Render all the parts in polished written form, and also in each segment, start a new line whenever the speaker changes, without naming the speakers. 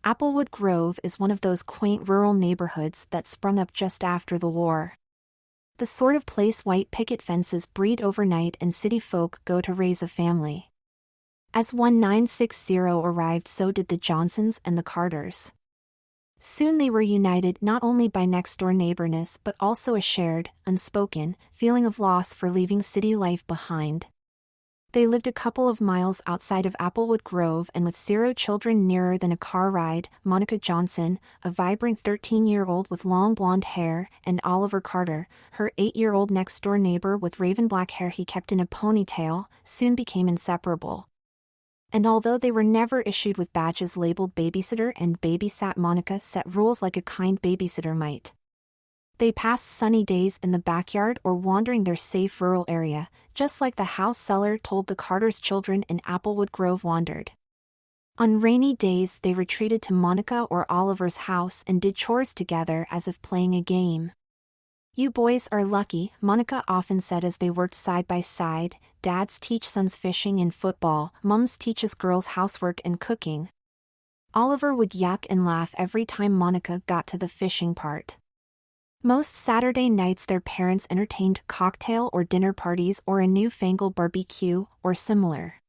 Applewood Grove is one of those quaint rural neighborhoods that sprung up just after the war. The sort of place white picket fences breed overnight and city folk go to raise a family. As 1960 arrived, so did the Johnsons and the Carters. Soon they were united not only by next-door neighborness but also a shared, unspoken, feeling of loss for leaving city life behind. They lived a couple of miles outside of Applewood Grove, and with 0 children nearer than a car ride, Monica Johnson, a vibrant 13-year-old with long blonde hair, and Oliver Carter, her 8-year-old next-door neighbor with raven black hair he kept in a ponytail, soon became inseparable. And although they were never issued with badges labeled babysitter and babysat, Monica set rules like a kind babysitter might. They passed sunny days in the backyard or wandering their safe rural area, just like the house seller told the Carters' children in Applewood Grove wandered. On rainy days they retreated to Monica or Oliver's house and did chores together as if playing a game. "You boys are lucky," Monica often said as they worked side by side. "Dads teach sons fishing and football, mums teach us girls housework and cooking." Oliver would yuck and laugh every time Monica got to the fishing part. Most Saturday nights their parents entertained cocktail or dinner parties or a newfangled barbecue or similar.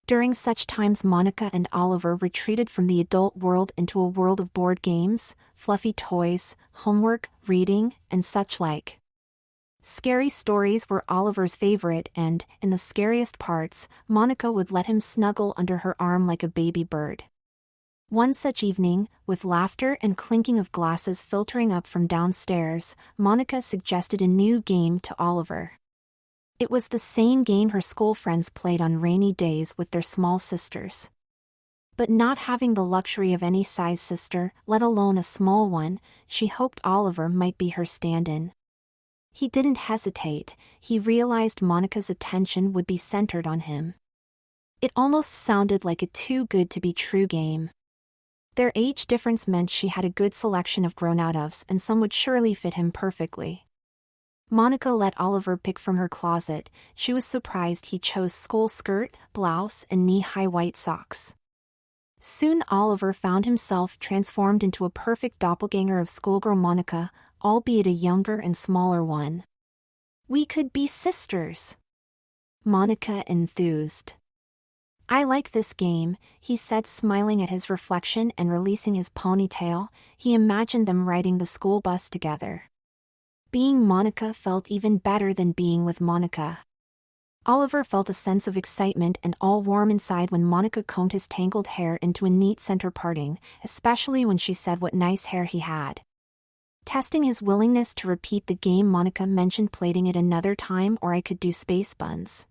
During such times Monica and Oliver retreated from the adult world into a world of board games, fluffy toys, homework, reading, and such like. Scary stories were Oliver's favorite, and, in the scariest parts, Monica would let him snuggle under her arm like a baby bird. One such evening, with laughter and clinking of glasses filtering up from downstairs, Monica suggested a new game to Oliver. It was the same game her school friends played on rainy days with their small sisters. But not having the luxury of any size sister, let alone a small one, she hoped Oliver might be her stand-in. He didn't hesitate. He realized Monica's attention would be centered on him. It almost sounded like a too-good-to-be-true game. Their age difference meant she had a good selection of grown-out-ofs, and some would surely fit him perfectly. Monica let Oliver pick from her closet. She was surprised he chose school skirt, blouse, and knee-high white socks. Soon Oliver found himself transformed into a perfect doppelganger of schoolgirl Monica, albeit a younger and smaller one. "We could be sisters," Monica enthused. "I like this game," he said, smiling at his reflection and releasing his ponytail. He imagined them riding the school bus together. Being Monica felt even better than being with Monica. Oliver felt a sense of excitement and all warm inside when Monica combed his tangled hair into a neat center parting, especially when she said what nice hair he had. Testing his willingness to repeat the game, Monica mentioned plating it another time, or I could do space buns.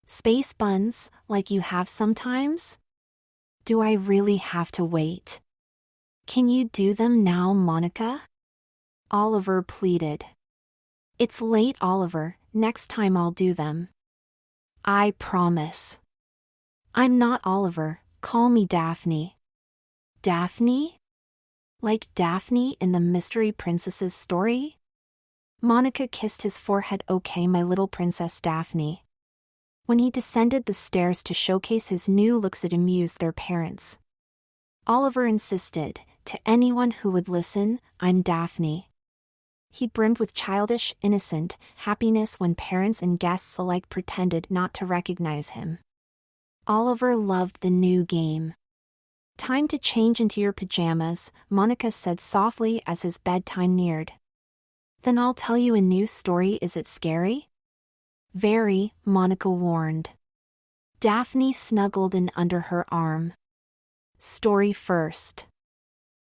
"Space buns, like you have sometimes? Do I really have to wait? Can you do them now, Monica?" Oliver pleaded. "It's late, Oliver, next time I'll do them. I promise." "I'm not Oliver, call me Daphne." "Daphne? Like Daphne in the Mystery Princess's story?" Monica kissed his forehead. "Okay, my little princess Daphne." When he descended the stairs to showcase his new looks, it amused their parents. Oliver insisted, "To anyone who would listen, I'm Daphne." He brimmed with childish, innocent happiness when parents and guests alike pretended not to recognize him. Oliver loved the new game. "Time to change into your pajamas," Monica said softly as his bedtime neared. "Then I'll tell you a new story. Is it scary?" "Very," Monica warned. Daphne snuggled in under her arm. "Story first."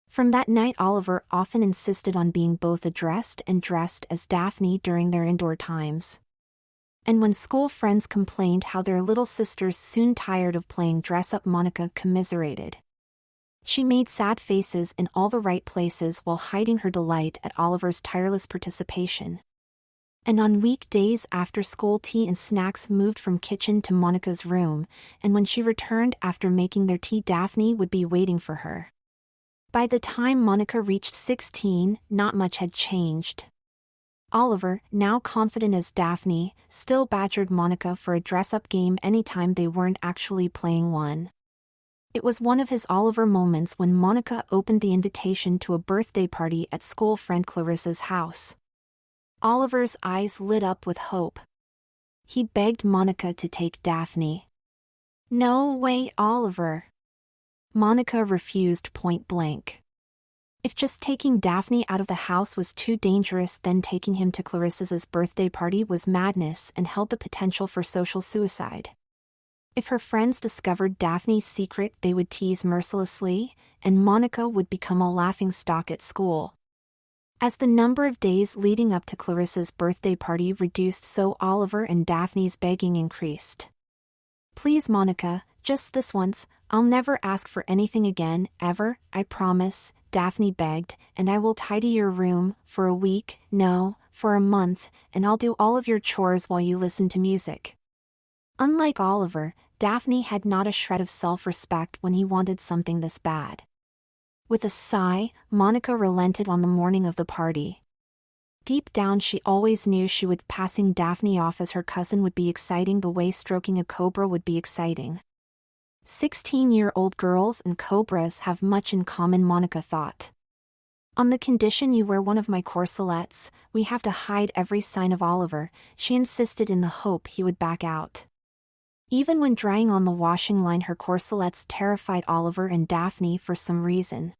From that night Oliver often insisted on being both addressed and dressed as Daphne during their indoor times. And when school friends complained how their little sisters soon tired of playing dress-up, Monica commiserated. She made sad faces in all the right places while hiding her delight at Oliver's tireless participation. And on weekdays after school, tea and snacks moved from kitchen to Monica's room, and when she returned after making their tea, Daphne would be waiting for her. By the time Monica reached 16, not much had changed. Oliver, now confident as Daphne, still badgered Monica for a dress-up game anytime they weren't actually playing one. It was one of his Oliver moments when Monica opened the invitation to a birthday party at school friend Clarissa's house. Oliver's eyes lit up with hope. He begged Monica to take Daphne. "No way, Oliver." Monica refused point blank. If just taking Daphne out of the house was too dangerous, then taking him to Clarissa's birthday party was madness and held the potential for social suicide. If her friends discovered Daphne's secret, they would tease mercilessly, and Monica would become a laughingstock at school. As the number of days leading up to Clarissa's birthday party reduced, so Oliver and Daphne's begging increased. "Please, Monica, just this once, I'll never ask for anything again, ever, I promise," Daphne begged, "and I will tidy your room, for a week, no, for a month, and I'll do all of your chores while you listen to music." Unlike Oliver, Daphne had not a shred of self-respect when he wanted something this bad. With a sigh, Monica relented on the morning of the party. Deep down she always knew she would passing Daphne off as her cousin would be exciting the way stroking a cobra would be exciting. 16-year-old girls and cobras have much in common, Monica thought. "On the condition you wear one of my corselettes, we have to hide every sign of Oliver," she insisted in the hope he would back out. Even when drying on the washing line, her corselettes terrified Oliver and Daphne for some reason.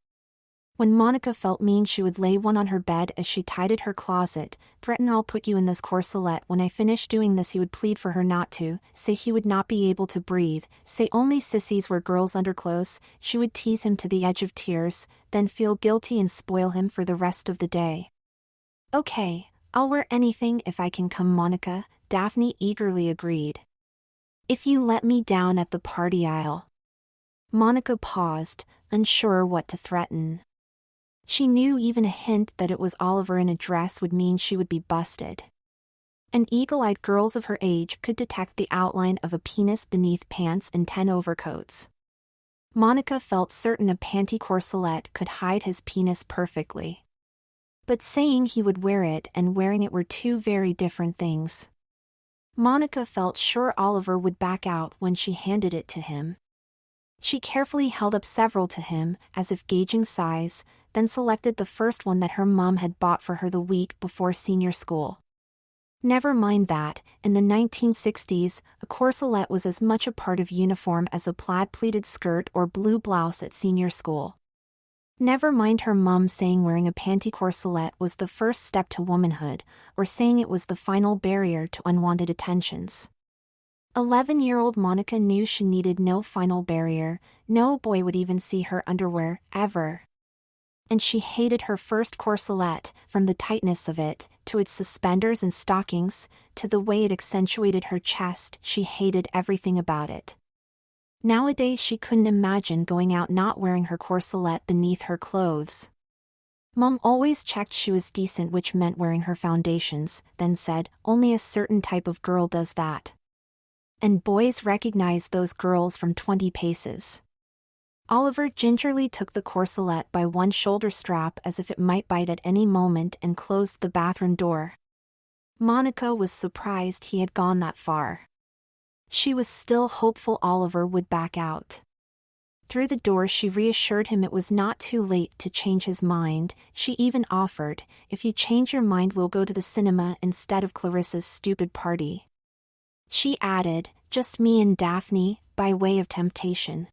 When Monica felt mean, she would lay one on her bed as she tidied her closet, threaten, "I'll put you in this corselet." When I finish doing this, he would plead for her not to, say he would not be able to breathe, say only sissies wear girls' underclothes. She would tease him to the edge of tears, then feel guilty and spoil him for the rest of the day. "Okay, I'll wear anything if I can come, Monica," Daphne eagerly agreed. "If you let me down at the party, I'll." Monica paused, unsure what to threaten. She knew even a hint that it was Oliver in a dress would mean she would be busted. And eagle-eyed girls of her age could detect the outline of a penis beneath pants and 10 overcoats. Monica felt certain a panty corselet could hide his penis perfectly. But saying he would wear it and wearing it were two very different things. Monica felt sure Oliver would back out when she handed it to him. She carefully held up several to him, as if gauging size, then selected the first one that her mom had bought for her the week before senior school. Never mind that, in the 1960s, a corselet was as much a part of uniform as a plaid pleated skirt or blue blouse at senior school. Never mind her mom saying wearing a panty corselet was the first step to womanhood, or saying it was the final barrier to unwanted attentions. 11-year-old Monica knew she needed no final barrier. No boy would even see her underwear, ever. And she hated her first corselet, from the tightness of it, to its suspenders and stockings, to the way it accentuated her chest. She hated everything about it. Nowadays she couldn't imagine going out not wearing her corselet beneath her clothes. Mom always checked she was decent, which meant wearing her foundations, then said, "Only a certain type of girl does that." And boys recognized those girls from 20 paces. Oliver gingerly took the corselet by one shoulder strap as if it might bite at any moment and closed the bathroom door. Monica was surprised he had gone that far. She was still hopeful Oliver would back out. Through the door she reassured him it was not too late to change his mind. She even offered, "If you change your mind, we'll go to the cinema instead of Clarissa's stupid party." She added, "Just me and Daphne," by way of temptation.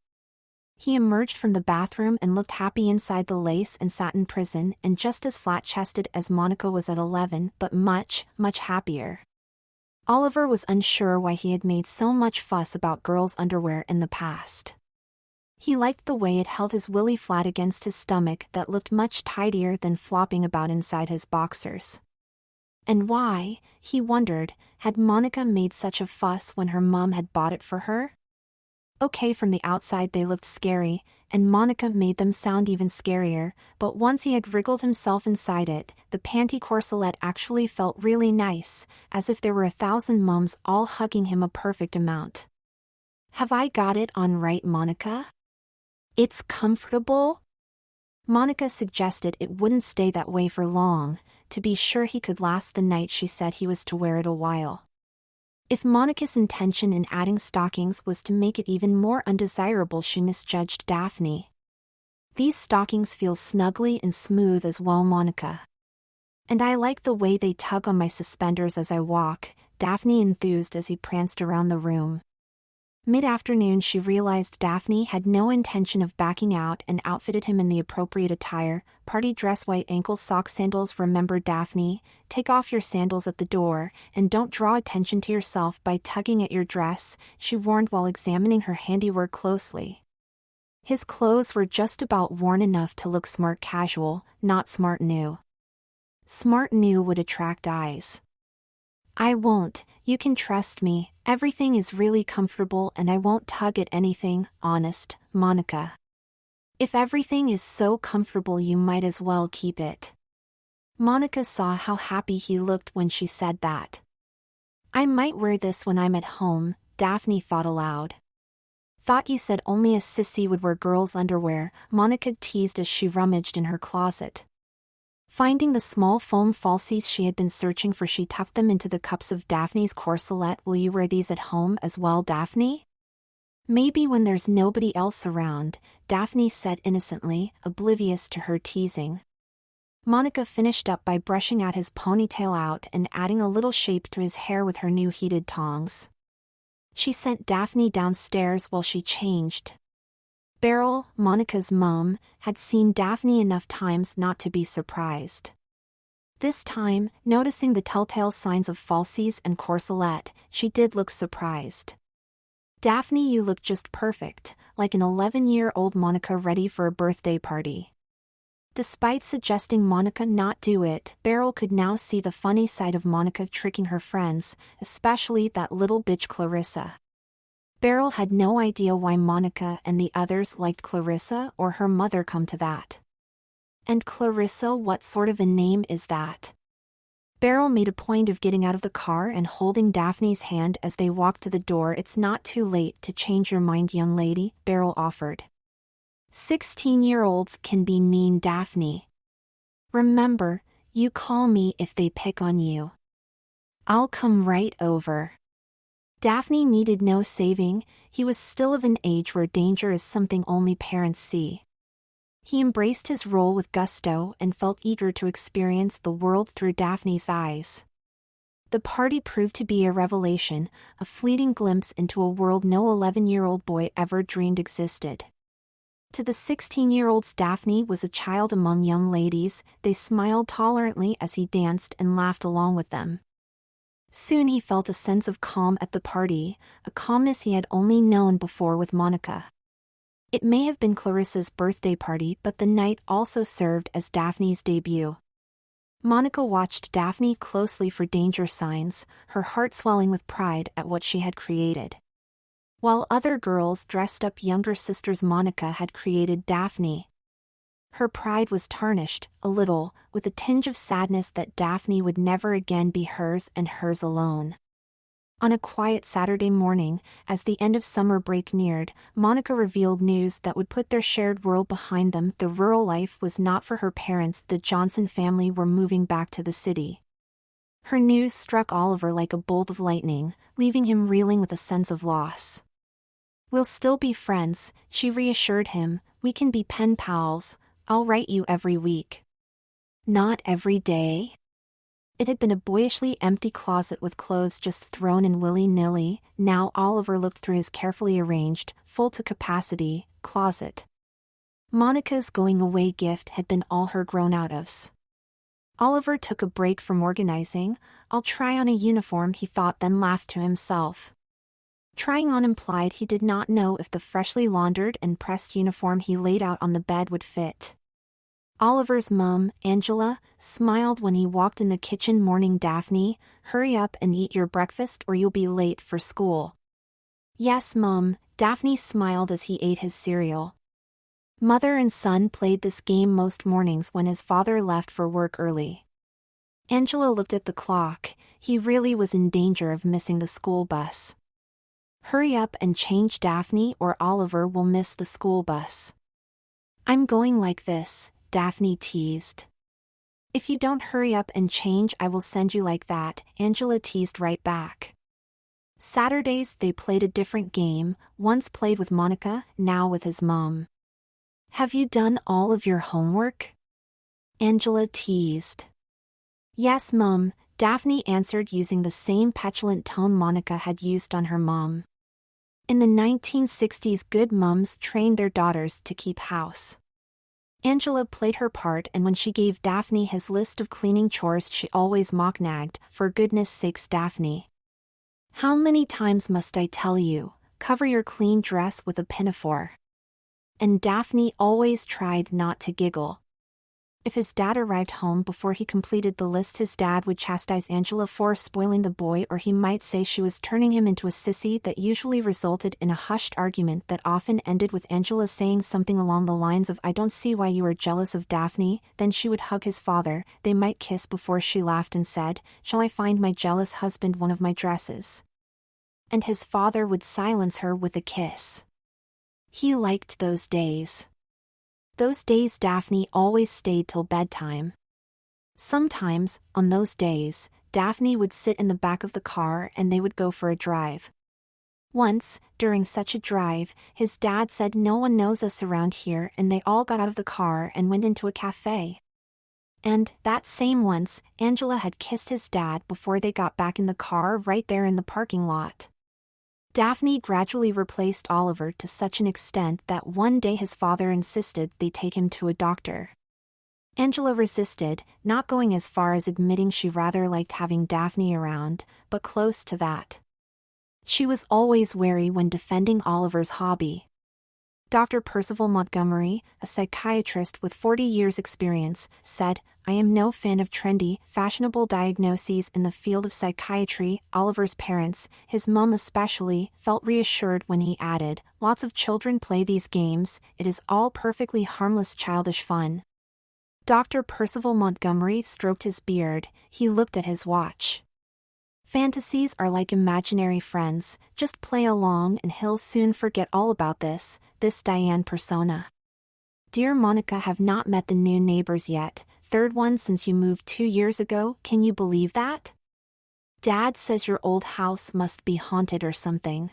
He emerged from the bathroom and looked happy inside the lace and satin prison, and just as flat-chested as Monica was at 11, but much, much happier. Oliver was unsure why he had made so much fuss about girls' underwear in the past. He liked the way it held his willy flat against his stomach that looked much tidier than flopping about inside his boxers. And why, he wondered, had Monica made such a fuss when her mom had bought it for her? Okay, from the outside they looked scary, and Monica made them sound even scarier, but once he had wriggled himself inside it, the panty corselet actually felt really nice, as if there were 1,000 moms all hugging him a perfect amount. "Have I got it on right, Monica? It's comfortable?" Monica suggested it wouldn't stay that way for long. To be sure he could last the night, she said he was to wear it a while. If Monica's intention in adding stockings was to make it even more undesirable, she misjudged Daphne. These stockings feel snuggly and smooth as well, Monica. And I like the way they tug on my suspenders as I walk, Daphne enthused as he pranced around the room. Mid-afternoon, she realized Daphne had no intention of backing out and outfitted him in the appropriate attire, party dress, white ankle sock, sandals. Remember, Daphne, take off your sandals at the door, and don't draw attention to yourself by tugging at your dress, she warned while examining her handiwork closely. His clothes were just about worn enough to look smart casual, not smart new. Smart new would attract eyes. I won't, you can trust me, everything is really comfortable and I won't tug at anything, honest, Monica. If everything is so comfortable, you might as well keep it. Monica saw how happy he looked when she said that. I might wear this when I'm at home, Daphne thought aloud. Thought you said only a sissy would wear girls' underwear, Monica teased as she rummaged in her closet. Finding the small foam falsies she had been searching for, she tucked them into the cups of Daphne's corselet. Will you wear these at home as well, Daphne? Maybe when there's nobody else around, Daphne said innocently, oblivious to her teasing. Monica finished up by brushing out his ponytail out and adding a little shape to his hair with her new heated tongs. She sent Daphne downstairs while she changed. Beryl, Monica's mom, had seen Daphne enough times not to be surprised. This time, noticing the telltale signs of falsies and corselet, she did look surprised. Daphne, you look just perfect, like an 11-year-old Monica ready for a birthday party. Despite suggesting Monica not do it, Beryl could now see the funny side of Monica tricking her friends, especially that little bitch Clarissa. Beryl had no idea why Monica and the others liked Clarissa or her mother, come to that. And Clarissa, what sort of a name is that? Beryl made a point of getting out of the car and holding Daphne's hand as they walked to the door. It's not too late to change your mind, young lady, Beryl offered. 16-year-olds can be mean, Daphne. Remember, you call me if they pick on you. I'll come right over. Daphne needed no saving, he was still of an age where danger is something only parents see. He embraced his role with gusto and felt eager to experience the world through Daphne's eyes. The party proved to be a revelation, a fleeting glimpse into a world no 11-year-old boy ever dreamed existed. To the 16-year-olds, Daphne was a child among young ladies. They smiled tolerantly as he danced and laughed along with them. Soon he felt a sense of calm at the party, a calmness he had only known before with Monica. It may have been Clarissa's birthday party, but the night also served as Daphne's debut. Monica watched Daphne closely for danger signs, her heart swelling with pride at what she had created. While other girls dressed up younger sisters, Monica had created Daphne. Her pride was tarnished, a little, with a tinge of sadness that Daphne would never again be hers and hers alone. On a quiet Saturday morning, as the end of summer break neared, Monica revealed news that would put their shared world behind them. The rural life was not for her parents. The Johnson family were moving back to the city. Her news struck Oliver like a bolt of lightning, leaving him reeling with a sense of loss. We'll still be friends, she reassured him. We can be pen pals. I'll write you every week. Not every day? It had been a boyishly empty closet with clothes just thrown in willy-nilly. Now Oliver looked through his carefully arranged, full to capacity, closet. Monica's going-away gift had been all her grown-out-ofs. Oliver took a break from organizing. I'll try on a uniform, he thought, then laughed to himself. Trying on implied he did not know if the freshly laundered and pressed uniform he laid out on the bed would fit. Oliver's mum, Angela, smiled when he walked in the kitchen. Morning, Daphne, hurry up and eat your breakfast or you'll be late for school. Yes, Mum, Daphne smiled as he ate his cereal. Mother and son played this game most mornings when his father left for work early. Angela looked at the clock. He really was in danger of missing the school bus. Hurry up and change, Daphne, or Oliver will miss the school bus. I'm going like this, Daphne teased. If you don't hurry up and change, I will send you like that, Angela teased right back. Saturdays they played a different game, once played with Monica, now with his mom. "Have you done all of your homework?" Angela teased. "Yes, Mum," Daphne answered using the same petulant tone Monica had used on her mom. In the 1960s, good mums trained their daughters to keep house. Angela played her part, and when she gave Daphne his list of cleaning chores she always mock-nagged, "For goodness sakes, Daphne. How many times must I tell you, cover your clean dress with a pinafore?" And Daphne always tried not to giggle. If his dad arrived home before he completed the list, his dad would chastise Angela for spoiling the boy, or he might say she was turning him into a sissy. That usually resulted in a hushed argument that often ended with Angela saying something along the lines of, "I don't see why you are jealous of Daphne." Then she would hug his father, they might kiss before she laughed and said, "Shall I find my jealous husband one of my dresses?" And his father would silence her with a kiss. He liked those days. Those days Daphne always stayed till bedtime. Sometimes, on those days, Daphne would sit in the back of the car and they would go for a drive. Once, during such a drive, his dad said, "No one knows us around here," and they all got out of the car and went into a cafe. And, that same once, Angela had kissed his dad before they got back in the car right there in the parking lot. Daphne gradually replaced Oliver to such an extent that one day his father insisted they take him to a doctor. Angela resisted, not going as far as admitting she rather liked having Daphne around, but close to that. She was always wary when defending Oliver's hobby. Dr. Percival Montgomery, a psychiatrist with 40 years' experience, said, "I am no fan of trendy, fashionable diagnoses in the field of psychiatry." Oliver's parents, his mom especially, felt reassured when he added, "Lots of children play these games, it is all perfectly harmless childish fun." Dr. Percival Montgomery stroked his beard, he looked at his watch. "Fantasies are like imaginary friends, just play along and he'll soon forget all about this Diane persona. Dear Monica, have not met the new neighbors yet, third one since you moved 2 years ago, can you believe that? Dad says your old house must be haunted or something.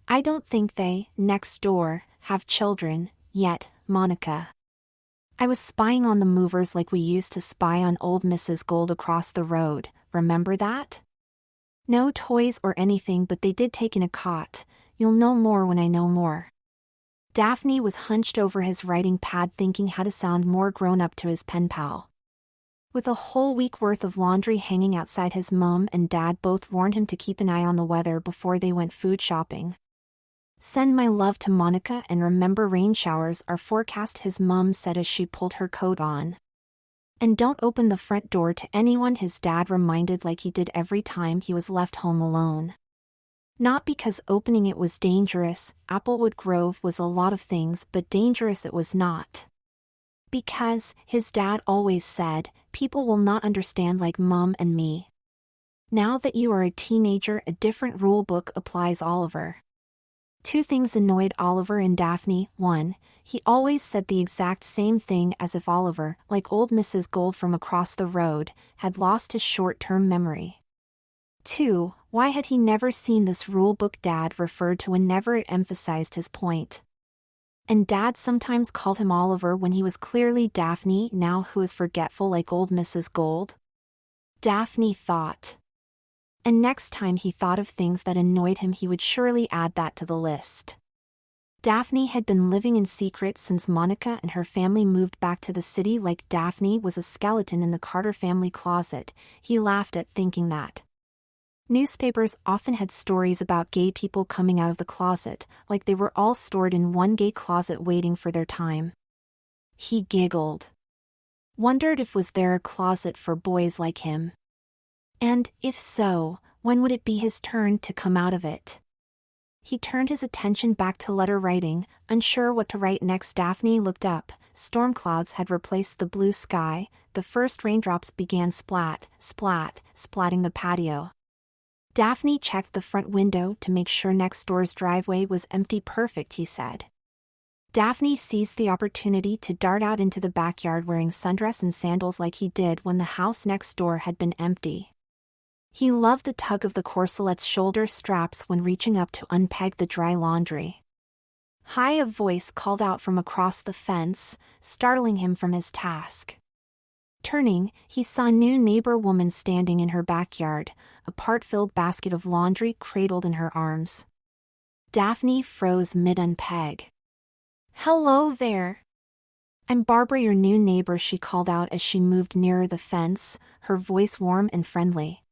I don't think they, next door, have children, yet, Monica. I was spying on the movers like we used to spy on old Mrs. Gold across the road, remember that? No toys or anything, but they did take in a cot. You'll know more when I know more." Daphne was hunched over his writing pad thinking how to sound more grown-up to his pen pal. With a whole week worth of laundry hanging outside, his mom and dad both warned him to keep an eye on the weather before they went food shopping. "Send my love to Monica and remember rain showers are forecast," his mom said as she pulled her coat on. "And don't open the front door to anyone," his dad reminded, like he did every time he was left home alone. Not because opening it was dangerous, Applewood Grove was a lot of things, but dangerous it was not. Because, his dad always said, people will not understand like Mom and me. Now that you are a teenager, a different rule book applies, Oliver. Two things annoyed Oliver and Daphne. 1, he always said the exact same thing, as if Oliver, like old Mrs. Gold from across the road, had lost his short-term memory. 2, why had he never seen this rule book Dad referred to whenever it emphasized his point? And Dad sometimes called him Oliver when he was clearly Daphne, now who is forgetful like old Mrs. Gold? Daphne thought. And next time he thought of things that annoyed him, he would surely add that to the list. Daphne had been living in secret since Monica and her family moved back to the city, like Daphne was a skeleton in the Carter family closet. He laughed at thinking that. Newspapers often had stories about gay people coming out of the closet, like they were all stored in one gay closet waiting for their time. He giggled. Wondered if was there a closet for boys like him? And, if so, when would it be his turn to come out of it? He turned his attention back to letter writing, unsure what to write next. Daphne looked up. Storm clouds had replaced the blue sky. The first raindrops began splat, splat, splatting the patio. Daphne checked the front window to make sure next door's driveway was empty. Perfect, he said. Daphne seized the opportunity to dart out into the backyard wearing sundress and sandals like he did when the house next door had been empty. He loved the tug of the corselet's shoulder straps when reaching up to unpeg the dry laundry. Hi, a voice called out from across the fence, startling him from his task. Turning, he saw a new neighbor woman standing in her backyard, a part-filled basket of laundry cradled in her arms. Daphne froze mid-unpeg. "Hello there. I'm Barbara, your new neighbor," she called out as she moved nearer the fence, her voice warm and friendly.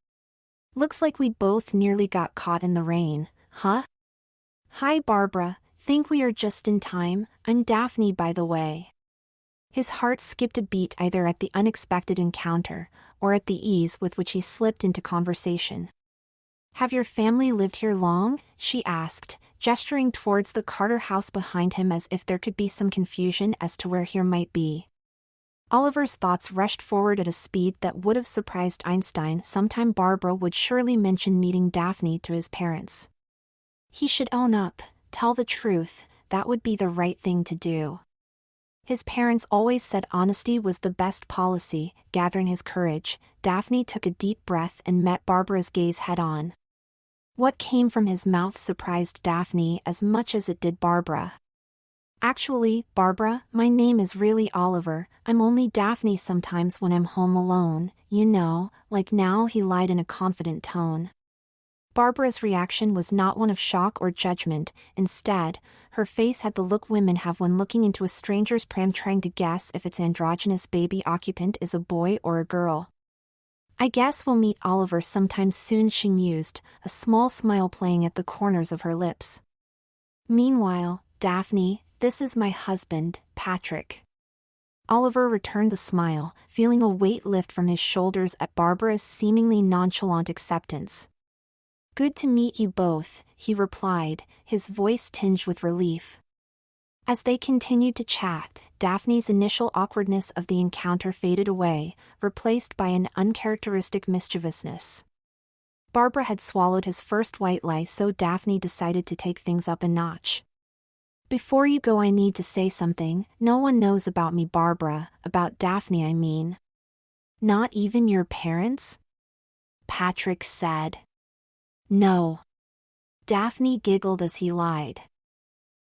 "Looks like we both nearly got caught in the rain, huh?" "Hi, Barbara. Think we are just in time. I'm Daphne, by the way." His heart skipped a beat either at the unexpected encounter, or at the ease with which he slipped into conversation. "Have your family lived here long?" she asked, gesturing towards the Carter house behind him as if there could be some confusion as to where here might be. Oliver's thoughts rushed forward at a speed that would have surprised Einstein. Sometime Barbara would surely mention meeting Daphne to his parents. He should own up, tell the truth, that would be the right thing to do. His parents always said honesty was the best policy. Gathering his courage, Daphne took a deep breath and met Barbara's gaze head-on. What came from his mouth surprised Daphne as much as it did Barbara. "Actually, Barbara, my name is really Oliver. I'm only Daphne sometimes when I'm home alone, you know, like now," he lied in a confident tone. Barbara's reaction was not one of shock or judgment. Instead, her face had the look women have when looking into a stranger's pram trying to guess if its androgynous baby occupant is a boy or a girl. "I guess we'll meet Oliver sometime soon," she mused, a small smile playing at the corners of her lips. "Meanwhile, Daphne, this is my husband, Patrick." Oliver returned the smile, feeling a weight lift from his shoulders at Barbara's seemingly nonchalant acceptance. "Good to meet you both," he replied, his voice tinged with relief. As they continued to chat, Daphne's initial awkwardness of the encounter faded away, replaced by an uncharacteristic mischievousness. Barbara had swallowed his first white lie, so Daphne decided to take things up a notch. "Before you go, I need to say something. No one knows about me, Barbara, about Daphne, I mean." "Not even your parents?" Patrick said. "No." Daphne giggled as he lied.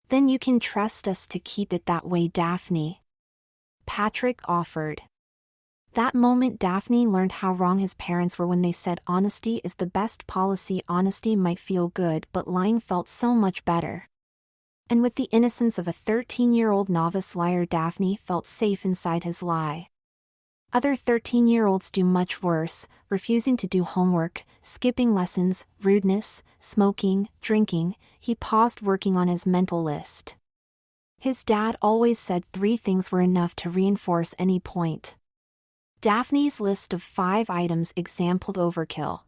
"Then you can trust us to keep it that way, Daphne," Patrick offered. That moment Daphne learned how wrong his parents were when they said honesty is the best policy. Honesty might feel good, but lying felt so much better. And with the innocence of a 13-year-old novice liar, Daphne felt safe inside his lie. Other 13-year-olds do much worse, refusing to do homework, skipping lessons, rudeness, smoking, drinking. He paused, working on his mental list. His dad always said 3 things were enough to reinforce any point. Daphne's list of 5 items exampled overkill.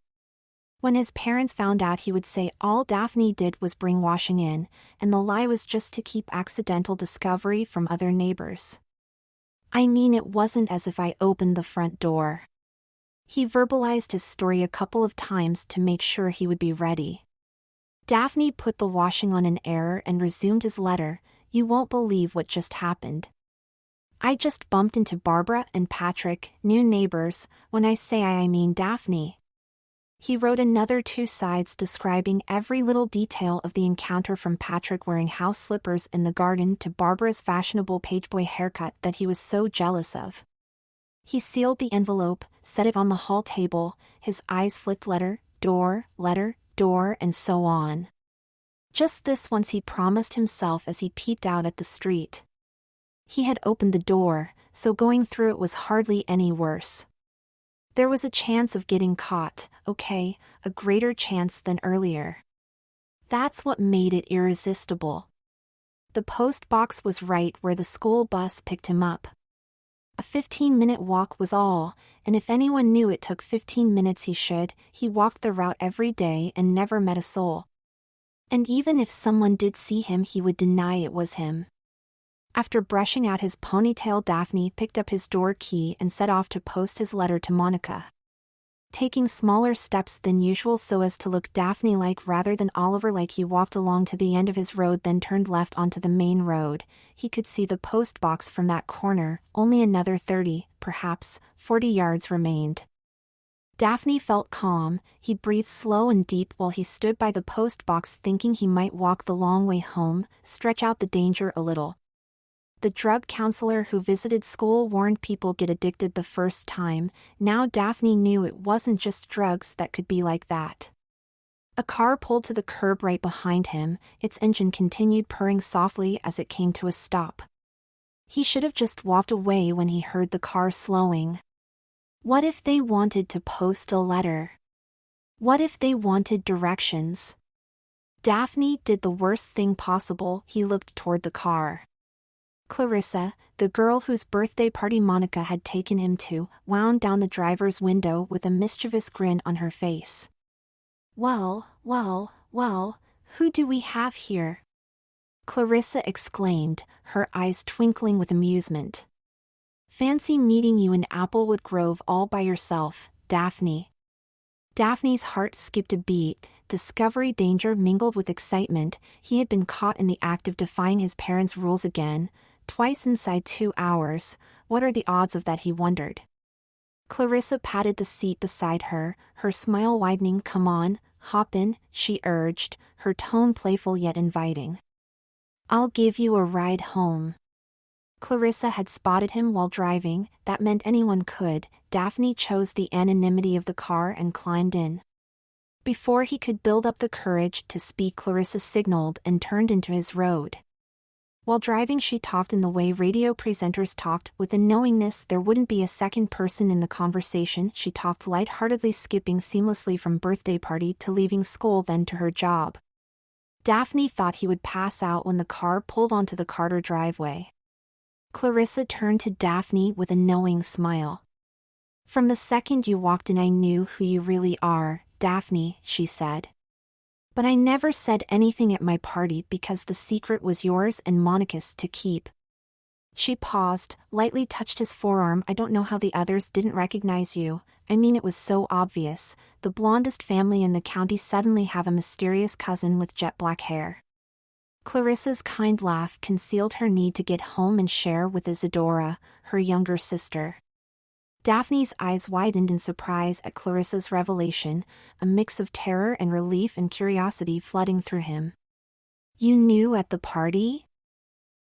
When his parents found out, he would say all Daphne did was bring washing in, and the lie was just to keep accidental discovery from other neighbors. "I mean, it wasn't as if I opened the front door." He verbalized his story a couple of times to make sure he would be ready. Daphne put the washing on an error and resumed his letter. "You won't believe what just happened. I just bumped into Barbara and Patrick, new neighbors. When I say I mean Daphne." He wrote another 2 sides describing every little detail of the encounter, from Patrick wearing house slippers in the garden to Barbara's fashionable pageboy haircut that he was so jealous of. He sealed the envelope, set it on the hall table, his eyes flicked letter, door, and so on. Just this once, he promised himself as he peeped out at the street. He had opened the door, so going through it was hardly any worse. There was a chance of getting caught, okay, a greater chance than earlier. That's what made it irresistible. The post box was right where the school bus picked him up. A 15-minute walk was all, and if anyone knew it took 15 minutes, he walked the route every day and never met a soul. And even if someone did see him, he would deny it was him. After brushing out his ponytail, Daphne picked up his door key and set off to post his letter to Monica. Taking smaller steps than usual so as to look Daphne-like rather than Oliver-like, he walked along to the end of his road, then turned left onto the main road. He could see the post box from that corner. Only another 30, perhaps 40 yards remained. Daphne felt calm. He breathed slow and deep while he stood by the post box thinking he might walk the long way home, stretch out the danger a little. The drug counselor who visited school warned people get addicted the first time. Now Daphne knew it wasn't just drugs that could be like that. A car pulled to the curb right behind him. Its engine continued purring softly as it came to a stop. He should have just walked away when he heard the car slowing. What if they wanted to post a letter? What if they wanted directions? Daphne did the worst thing possible. He looked toward the car. Clarissa, the girl whose birthday party Monica had taken him to, wound down the driver's window with a mischievous grin on her face. Well, who do we have here? Clarissa exclaimed, her eyes twinkling with amusement. Fancy meeting you in Applewood Grove all by yourself, Daphne. Daphne's heart skipped a beat. Discovery danger mingled with excitement. He had been caught in the act of defying his parents' rules again, twice inside 2 hours. What are the odds of that, he wondered. Clarissa patted the seat beside her, her smile widening. Come on, hop in, she urged, her tone playful yet inviting. I'll give you a ride home. Clarissa had spotted him while driving. That meant anyone could. Daphne chose the anonymity of the car and climbed in. Before he could build up the courage to speak, Clarissa signaled and turned into his road. While driving, she talked in the way radio presenters talked, with a knowingness there wouldn't be a second person in the conversation. She talked lightheartedly, skipping seamlessly from birthday party to leaving school, then to her job. Daphne thought he would pass out when the car pulled onto the Carter driveway. Clarissa turned to Daphne with a knowing smile. From the second you walked in I knew who you really are, Daphne, she said. But I never said anything at my party because the secret was yours and Monica's to keep. She paused, lightly touched his forearm. I don't know how the others didn't recognize you. I mean, it was so obvious. The blondest family in the county suddenly have a mysterious cousin with jet black hair. Clarissa's kind laugh concealed her need to get home and share with Isadora, her younger sister. Daphne's eyes widened in surprise at Clarissa's revelation, a mix of terror and relief and curiosity flooding through him. You knew at the party?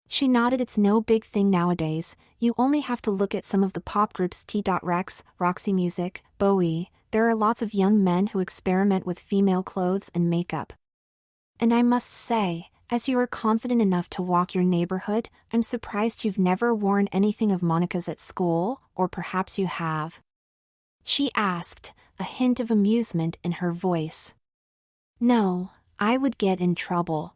She nodded. It's no big thing nowadays. You only have to look at some of the pop groups T.Rex, Roxy Music, Bowie. There are lots of young men who experiment with female clothes and makeup. And I must say, as you are confident enough to walk your neighborhood, I'm surprised you've never worn anything of Monica's at school, or perhaps you have. She asked, a hint of amusement in her voice. No, I would get in trouble.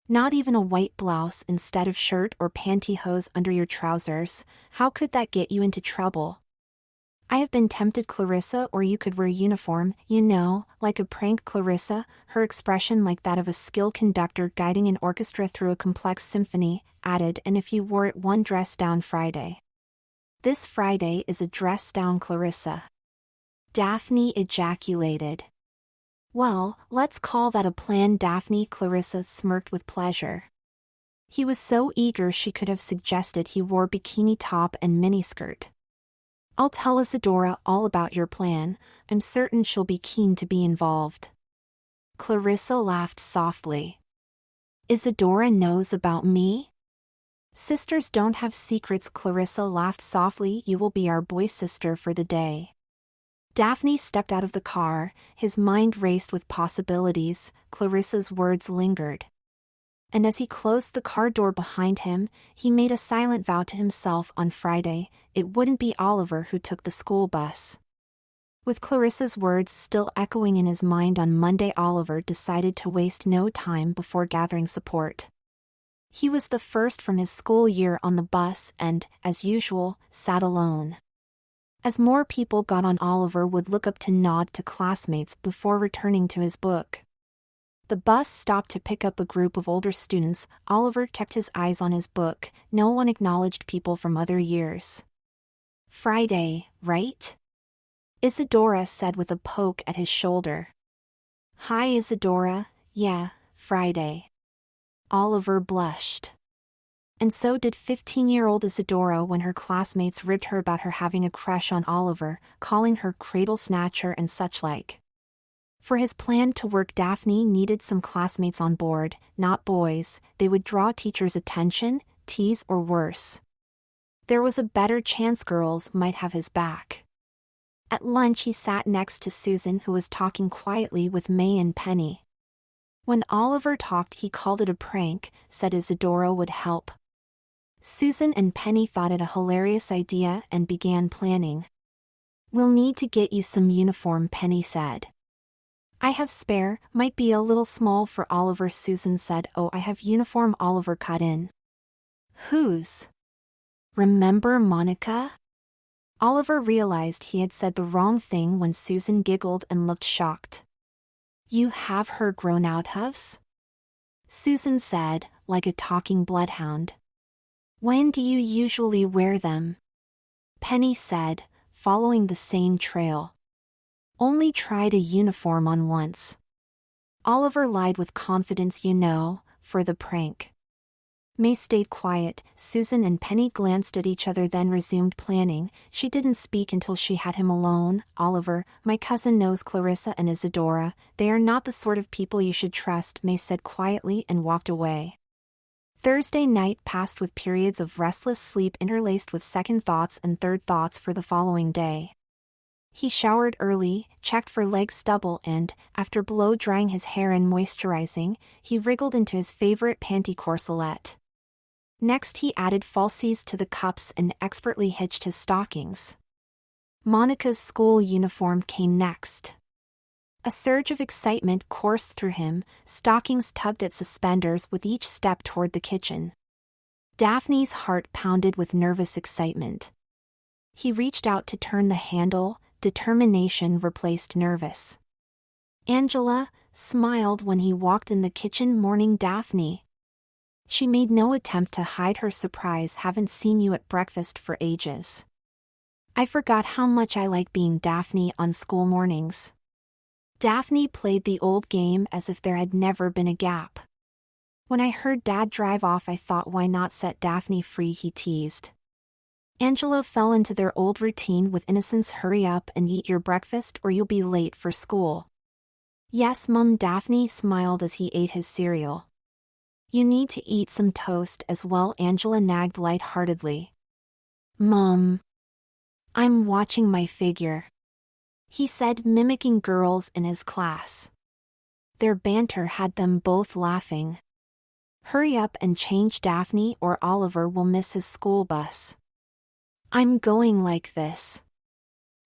Not even a white blouse instead of shirt or pantyhose under your trousers. How could that get you into trouble? I have been tempted, Clarissa, or you could wear uniform, you know, like a prank. Clarissa, her expression like that of a skilled conductor guiding an orchestra through a complex symphony, added, and if you wore it one dress down Friday. This Friday is a dress down, Clarissa. Daphne ejaculated. Well, let's call that a plan, Daphne. Clarissa smirked with pleasure. He was so eager she could have suggested he wore bikini top and miniskirt. I'll tell Isadora all about your plan. I'm certain she'll be keen to be involved. Clarissa laughed softly. Isadora knows about me? Sisters don't have secrets. Clarissa laughed softly. You will be our boy sister for the day. Daphne stepped out of the car. His mind raced with possibilities. Clarissa's words lingered. And as he closed the car door behind him, he made a silent vow to himself on Friday, it wouldn't be Oliver who took the school bus. With Clarissa's words still echoing in his mind on Monday, Oliver decided to waste no time before gathering support. He was the first from his school year on the bus and, as usual, sat alone. As more people got on, Oliver would look up to nod to classmates before returning to his book. The bus stopped to pick up a group of older students. Oliver kept his eyes on his book. No one acknowledged people from other years. Friday, right? Isadora said with a poke at his shoulder. Hi, Isadora. Yeah, Friday. Oliver blushed. And so did 15-year-old Isadora when her classmates ribbed her about her having a crush on Oliver, calling her cradle snatcher and such like. For his plan to work, Daphne needed some classmates on board, not boys. They would draw teachers' attention, tease, or worse. There was a better chance girls might have his back. At lunch he sat next to Susan, who was talking quietly with May and Penny. When Oliver talked, he called it a prank, said Isadora would help. Susan and Penny thought it a hilarious idea and began planning. "We'll need to get you some uniform," Penny said. "I have spare, might be a little small for Oliver," Susan said. "Oh, I have uniform," Oliver cut in. "Whose? Remember Monica?" Oliver realized he had said the wrong thing when Susan giggled and looked shocked. "You have her grown out hofs?" Susan said, like a talking bloodhound. "When do you usually wear them?" Penny said, following the same trail. "Only tried a uniform on once." Oliver lied with confidence, for the prank. May stayed quiet. Susan and Penny glanced at each other, then resumed planning. She didn't speak until she had him alone. "Oliver, my cousin knows Clarissa and Isadora. They are not the sort of people you should trust," May said quietly and walked away. Thursday night passed with periods of restless sleep interlaced with second thoughts and third thoughts for the following day. He showered early, checked for leg stubble, and, after blow-drying his hair and moisturizing, he wriggled into his favorite panty corselet. Next he added falsies to the cups and expertly hitched his stockings. Monica's school uniform came next. A surge of excitement coursed through him, stockings tugged at suspenders with each step toward the kitchen. Daphne's heart pounded with nervous excitement. He reached out to turn the handle, determination replaced nervous. Angela smiled when he walked in the kitchen. "Morning, Daphne." She made no attempt to hide her surprise. "Haven't seen you at breakfast for ages." "I forgot how much I like being Daphne on school mornings." Daphne played the old game as if there had never been a gap. "When I heard Dad drive off, I thought, why not set Daphne free," he teased. Angela fell into their old routine with innocence. "Hurry up and eat your breakfast or you'll be late for school." "Yes, Mum," Daphne smiled as he ate his cereal. "You need to eat some toast as well," Angela nagged lightheartedly. "Mom, I'm watching my figure," he said, mimicking girls in his class. Their banter had them both laughing. "Hurry up and change, Daphne, or Oliver will miss his school bus." "I'm going like this."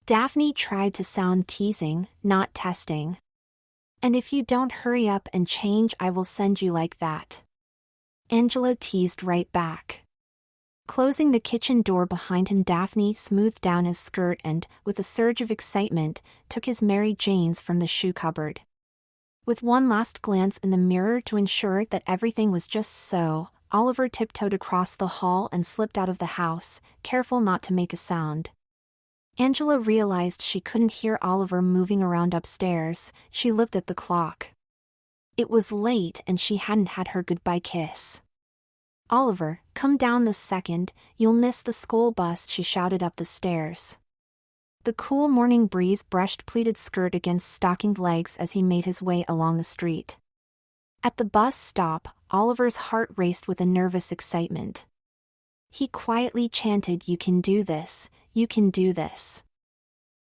Daphne tried to sound teasing, not testing. "And if you don't hurry up and change, I will send you like that." Angela teased right back. Closing the kitchen door behind him, Daphne smoothed down his skirt and, with a surge of excitement, took his Mary Janes from the shoe cupboard. With one last glance in the mirror to ensure that everything was just so, Oliver tiptoed across the hall and slipped out of the house, careful not to make a sound. Angela realized she couldn't hear Oliver moving around upstairs. She looked at the clock. It was late and she hadn't had her goodbye kiss. "Oliver, come down this second, you'll miss the school bus," she shouted up the stairs. The cool morning breeze brushed pleated skirt against stockinged legs as he made his way along the street. At the bus stop, Oliver's heart raced with a nervous excitement. He quietly chanted, "You can do this, you can do this."